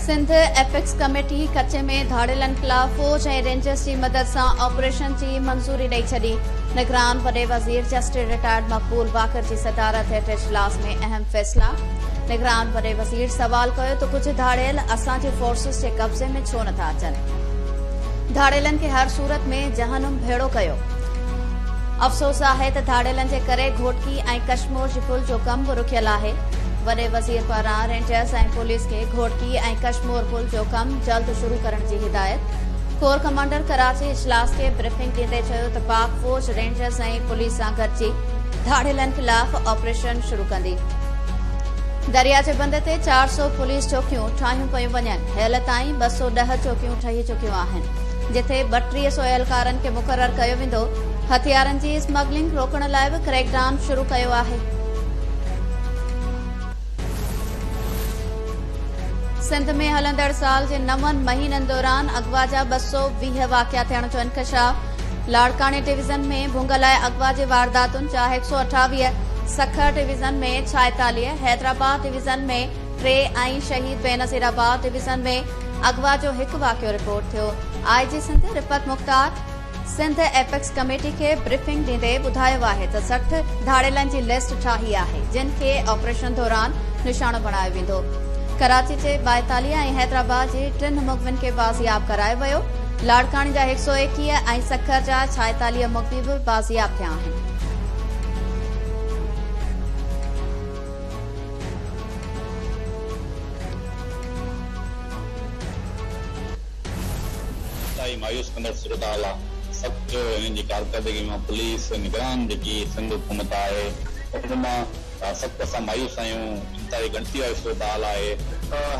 Sindh apex committee कच्चे में धाड़ेलन खिलाफ फौज ऐं रेंजर्स की मदद से ऑपरेशन की मंजूरी ॾेई छॾी। निगरान वॾे वज़ीर जस्टिस रिटायर्ड मक़बूल बाकर की सदारत हेठि इजलास में अहम फैसला। निगरान वॾे वज़ीर सवाल कयो तो कुछ धाड़ेल असांजी फोर्सिस के कब्ज़े में छो नथा अचनि। धाड़ेलन के हर सूरत में जहनुम भेड़ो कयो। अफ़सोस है तो धाड़ेलन के करे घोटकी ऐं कश्मीर जी पुल जो कम रुकियल है। वॾे वज़ीर पारां रेंजर्स ऐं पुलिस के घोटकी ऐं कश्मीर पुल जो कम जल्द शुरू करण की हिदायत। कोर कमांडर कराची इजलास के ब्रीफिंग ॾींदे चयो त पाक फौज रेंजर्स ऐं पुलिस सां गॾिजी धाड़ेलन खिलाफ ऑपरेशन शुरू कंदी। दरिया जे बंद ते 400 पुलिस चौकियूं ठाहियूं पयूं वञनि। हेल ताईं 210 चौकियूं ठही चुकियूं आहिनि, जिथे 3200 एहलकारनि खे मुक़रर कयो वेंदो। हथियारनि जी स्मगलिंग रोकण लाइ बि क्रैकडाउन शुरू कयो आहे। सिंध में हलंदड़ साल के 9 महीननि दौरान अगवा जा 220 वाक़िया थियण जो इंकशाफ। लाड़काने डिवीज़न में भुंगल अगवा जे वारदातुनि जा 128, सखर डिवीज़न में 46, हैदराबाद डिवीज़न में 3 ऐं शहीद बेनज़ीराबाद डिवीज़न में अगवा जो 1 वाक़ियो रिपोर्ट थियो। IG Sindh Riffat Mukhtar Sindh apex committee के ब्रीफिंग ॾींदे ॿुधायो आहे त 60 धाड़ेलनि जी लिस्ट ठाही आहे, जिन खे ऑपरेशन दौरान निशानो बणायो वेंदो। कराची के 42 ऐं हैदराबाद के 3 मुक़विन के बाज़ियाब करायो वियो। लाड़काने जा 121 ऐं सखर जा 46 मुक़वी भी बाज़ियाब थिया आहिनि। मायूस कंदड़ सूरत हाल आहे। सख़्त इन्हनि जी कारकर्दगी में पुलिस निगरान जेकी सिंध हुकूमत आहे उनमां सख़्त असां मायूस आहियूं। इंतहाई गणती वारी सूरत हाल आहे।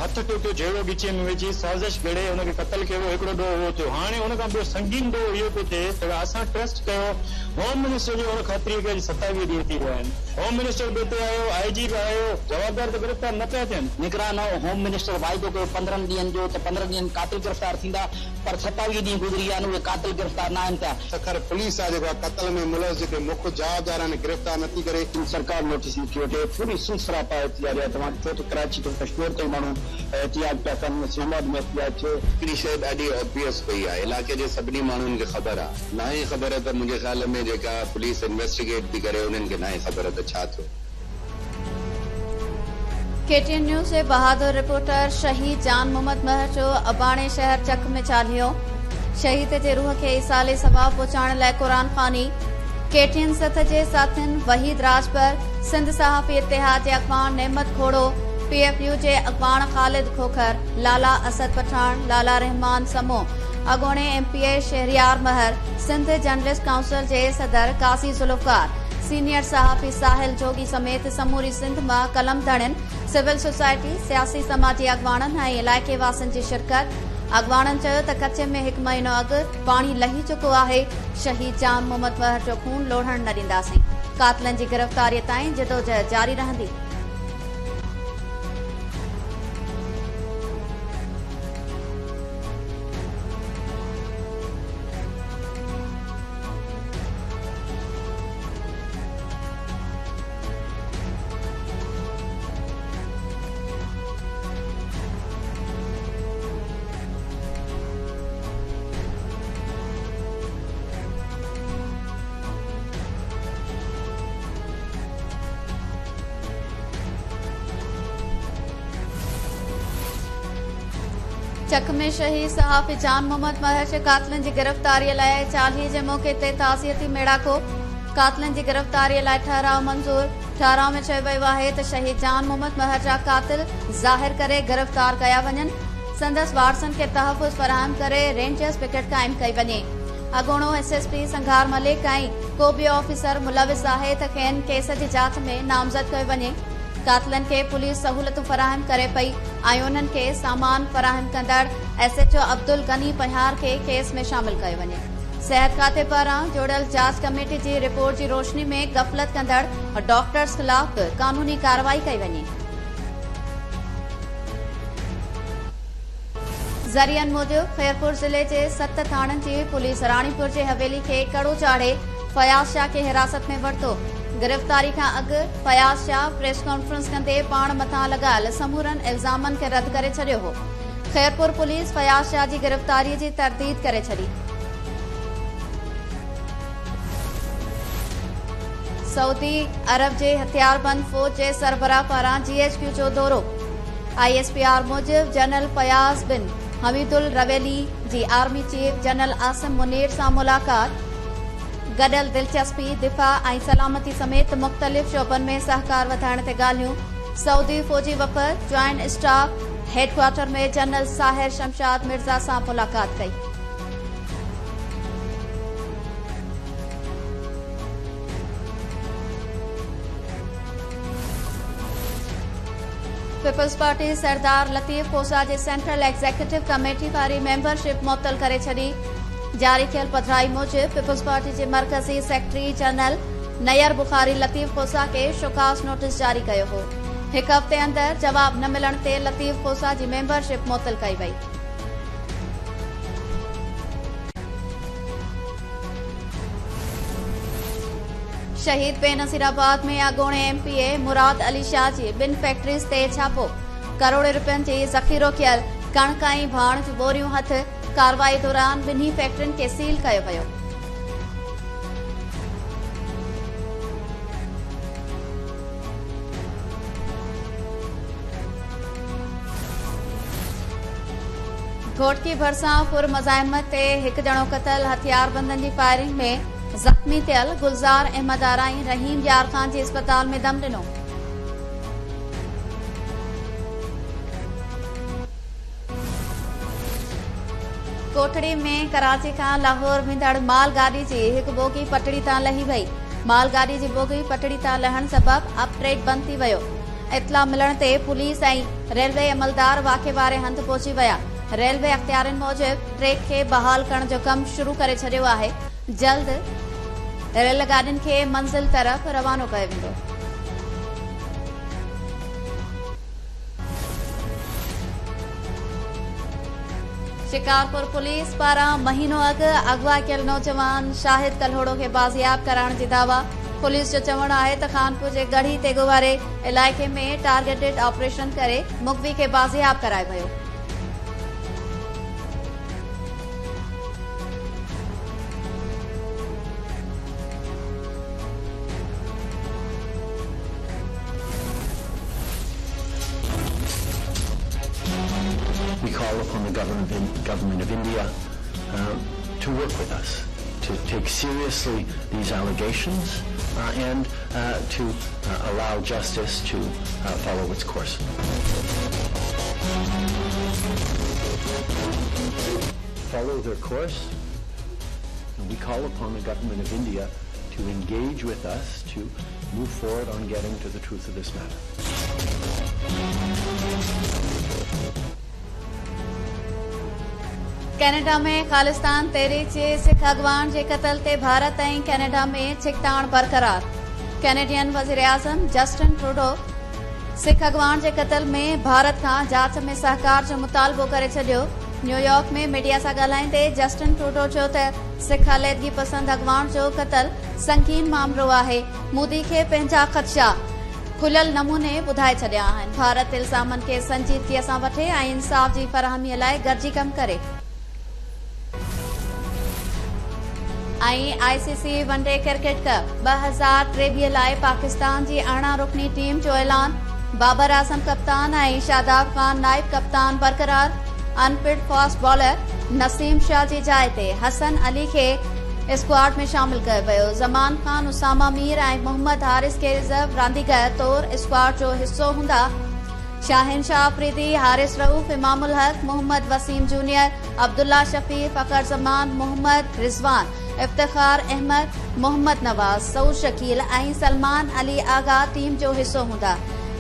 हथ टोकियो जहिड़ो ॻिचे में विझी साज़िश घड़े हुनखे क़तल कयो, हिकिड़ो ॾोह उहो थियो। हाणे हुन खां ॿियो संगीन ॾोह इहो पियो थिए त असां ट्रस्ट कयो। होम मिनिस्टर जो हुन ख़ातिरी कई 27 ॾींहं थी विया आहिनि। होम मिनिस्टर बि हिते आयो, IG बि आयो, जवाबदार त गिरफ़्तार न पिया थियनि। निगरान होम मिनिस्टर वाइदो कयो 15 ॾींहनि जो त 15 ॾींहनि कातिल गिरफ़्तार थींदा, पर 27 ॾींहं गुज़री विया आहिनि, उहे कातिल गिरफ़्तार न आहिनि पिया। सखर पुलिस आहे जेको कत्ल में मुलविस जेके मुख्य जवाबदार आहिनि गिरफ़्तार नथी करे। सरकार नोटिस लिखी वठे, पूरी सिलसिला पाए थी रहिया। तव्हां ॾिठो त कराची तो कश्मीर ताईं माण्हू एहतियात पिया कनि, इस्लामाबाद में एहतियात थियो। हिकिड़ी शइ ॾाढी ऑब्वियस पई आहे, इलाइक़े जे सभिनी माण्हुनि खे ख़बर आहे। ना ई ख़बर त मुंहिंजे ख़्याल में जेका पुलिस इन्वेस्टिगेट थी करे उन्हनि खे ना ई ख़बर त छा थियो। KTN न्यूज़ जे बहादुर रिपोर्टर शहीद जान मोहम्मद महर जो अबाणे शहर चक में चालीहो। शहीद जे रूह खे ईसाले सवाब पहुचाइण लाइ क़ुरान ख़्वानी। KTN सथ जे साथियुनि वहीद राजपर, सिंध सहाफ़ी इतिहाद जे अॻवान नेमत खोड़ो, PFU जे अॻवान ख़ालिद खोखर, लाला असद पठान, लाला रहमान समो, अॻोणे MPA शहरियार महर, सिंध जर्नलिस्ट काउंसिल जे सदर काज़ी ज़ुल्फ़कार, सीनियर सहाफ़ी साहिल जोगी समेत समूरी सिंध मां कलम धड़नि, सिविल सोसाइटी, सियासी समाजी अॻवाननि ऐं इलाइक़े वासियुनि जी शिरकत। अॻवाननि चयो त कच्चे में 1 महीनो अॻु पाणी लही चुको आहे। शहीद जान मोहम्मद महर जो खून लोढ़ण न ॾींदासीं। कातिलनि जी गिरफ़्तारीअ ताईं जदोजहद जारी रहंदी। चक में शहीद सहाफ़ी जान मोहम्मद महर जे कातिलनि जी गिरफ़्तारीअ लाइ 40 जे मौक़े ते ताज़ियती मेड़ाको। कातिलनि जी गिरफ़्तारीअ लाइ ठहराव मंज़ूर। ठहराव में चयो वियो आहे त शहीद जान मोहम्मद महर जा कातिल ज़ाहिर करे गिरफ़्तार कया वञनि। संदसि वारसनि खे तहफ़ुज़ फराहम करे रेंजर्स पिकेट क़ाइमु कई वञे। अॻोणो SSP संघार मलिक ऐं को बि ऑफिसर मुलविस आहे त खेनि केस जी जाच में नामज़द कयो वञे। कातिलनि खे पुलिस सहूलियतूं फराहम करे पई ऐं उन्हनि खे सामान फराहम कंदड़ SHO अब्दुल गनी पहियार खे केस में शामिल कयो वञे। सेहत खाते पारां जोड़ियल जांच कमेटी जी रिपोर्ट जी रोशनी में गफ़लत कंदड़ डॉक्टर्स ख़िलाफ़ कानूनी कार्रवाई कई वञे। ज़रियनि मूजिब खैरपुर ज़िले जे 7 थाणनि जी पुलिस राणीपुर जे हवेली खे कड़ो चाढ़े फयाज़ शाह खे हिरासत में वरितो। गिरफ़्तारी खां अॻु फयाज़ शाह प्रेस कॉन्फ्रेंस कंदे पाण मथां लॻायल समूरनि इल्ज़ामनि खे रद्द करे छॾियो हो। खैरपुर पुलिस फयाज़ शाह जी गिरफ्तारी जी तरदीद करे छड़ी। सऊदी अरब जे हथियारबंद फौज जे सरबराह पारां GHQ जो दौरो। ISPR मूजिब जनरल फयाज़ बिन हमीदुल रवेली जी army chief general Asim Munir सां मुलाकात। गडल दिलचस्पी दिफ़ा ऐं सलामती समेत मुख़्तलिफ़ शोबनि में सहकार वधाइण ते ॻाल्हियूं। सऊदी फौजी वफ़द ज्वाइंट स्टाफ हेडक्वार्टर में जनरल साहिर शमशाद मिर्ज़ा सां मुलाकात कई। पीपल्स पार्टी सरदार लतीफ़ खोसा जे सेंट्रल एग्जीक्यूटिव कमेटी वारी मेंबरशिप मुअत्तल करे छॾी। जारी कयल पधिराई मूजिब पीपल्स पार्टी जे मरकज़ी सेक्रेटरी जनरल नयर बुखारी लतीफ़ खोसा के शोकास नोटिस जारी कयो हो। हिक हफ़्ते अंदर जवाब न मिलण ते लतीफ़ खोसा जी मेंबरशिप मुअत्तल कई वई। शहीद बेनसीराबाद में अॻोणे MPA मुराद अली शाह जी 2 फैक्ट्रीज़ ते छापो। करोड़े रुपयनि जी ज़ख़ीरो कयल कणक ऐं भाण जूं बोरियूं हथ। कार्रवाई दौरान 2 फैक्ट्रियुनि खे सील कयो वियो। घोटकी भरिसां पुर मज़ाहिमत ते हिकु ॼणो क़तल। हथियारबंदनि जी फायरिंग में ज़ख़्मी थियल गुलज़ार अहमद आराई रहीम यार खान जे अस्पताल में दम ॾिनो। कोठड़ी में कराची खां लाहौर वेंदड़ मालगाड़ी जी हिकु बोगी पटड़ी तां लही वई। मालगाड़ी जी बोगी पटड़ी तां लहण सबब अपट्रेड बंदि थी वियो। इतला मिलण ते पुलिस ऐं रेलवे अमलदार वाक़े वारे हंधि पहुची विया। रेलवे अख़्तियारनि मूजिब ट्रेक खे बहाल करण जो कमु शुरू करे छॾियो आहे। जल्द रेलगाॾियुनि खे मंज़िल तरफ़ रवानो कयो वेंदो। शिकारपुर पुलिस पारां महीनो अॻु अगवा कयल नौजवान शाहिद कल्होड़ो खे बाज़ियाब कराइण जी दावा। पुलिस जो चवणु आहे त खानपुर जे गढ़ी तेगो वारे इलाइक़े में टारगेटेड ऑपरेशन करे मुखबी खे बाज़ियाब करायो वियो। We call upon the government of India to work with us, to take seriously these allegations and to allow justice to follow its course. Follow their course, and we call upon the government of India to engage with us to move forward on getting to the truth of this matter. Canada में खालिस्तान तहरीक जे सिख अॻवान जे क़त्ल ते भारत ऐं Canada में छिकताण बरक़रार। Canadian वज़ीर आज़म Justin Trudeau सिख अॻवान जे क़त्ल में भारत खां जांच में सहकार जो मुतालबो करे छॾियो। न्यूयॉर्क में मीडिया सां ॻाल्हाईंदे जस्टिन ट्रूडो चयो त सिख अलीहदगी पसंद अॻवान जो क़त्ल संगीन मामिलो आहे। मोदी खे पंहिंजा ख़दशा खुलियल नमूने ॿुधाए छॾिया आहिनि। भारत इल्ज़ामनि खे संजीदगीअ सां वठे ऐं इंसाफ़ जी फराहमीअ लाइ गॾिजी कमु करे। ICC वनडे क्रिकेट कप 2023 लाइ पाकिस्तान जी 18 रुकनी टीम जो ऐलान। बाबर आज़म कप्तान ऐं शादाब खान नाइब कप्तान बरक़रार। Unfit fast bowler Naseem Shah जी जाइ ते हसन अली खे स्क्वाड में शामिल कयो वियो। ज़मान खान, उसामा मीर ऐं मोहम्मद हारिस के रिज़र्व रांदीगर तौर स्क्वाड जो हिस्सो हूंदा। शाहिन शाह अफरीदी, हारिस रऊफ़, इमामुल हक, मोहम्मद वसीम जूनियर, अब्दुल्ला शफी, फ़खर ज़मान, मोहम्मद रिज़वान, इफ्तिखार अहमद, मोहम्मद नवाज़, सऊद शकील ऐं सलमान अली आगा टीम जो हिस्सो हूंदा।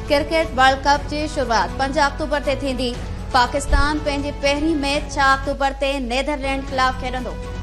क्रिकेट वर्ल्ड कप जी शुरूआत 5 अक्टूबर ते थींदी। पाकिस्तान पंहिंजी पहिरीं मैच 6 अक्टूबर ते नीदरलैंड ख़िलाफ़ खेॾंदो।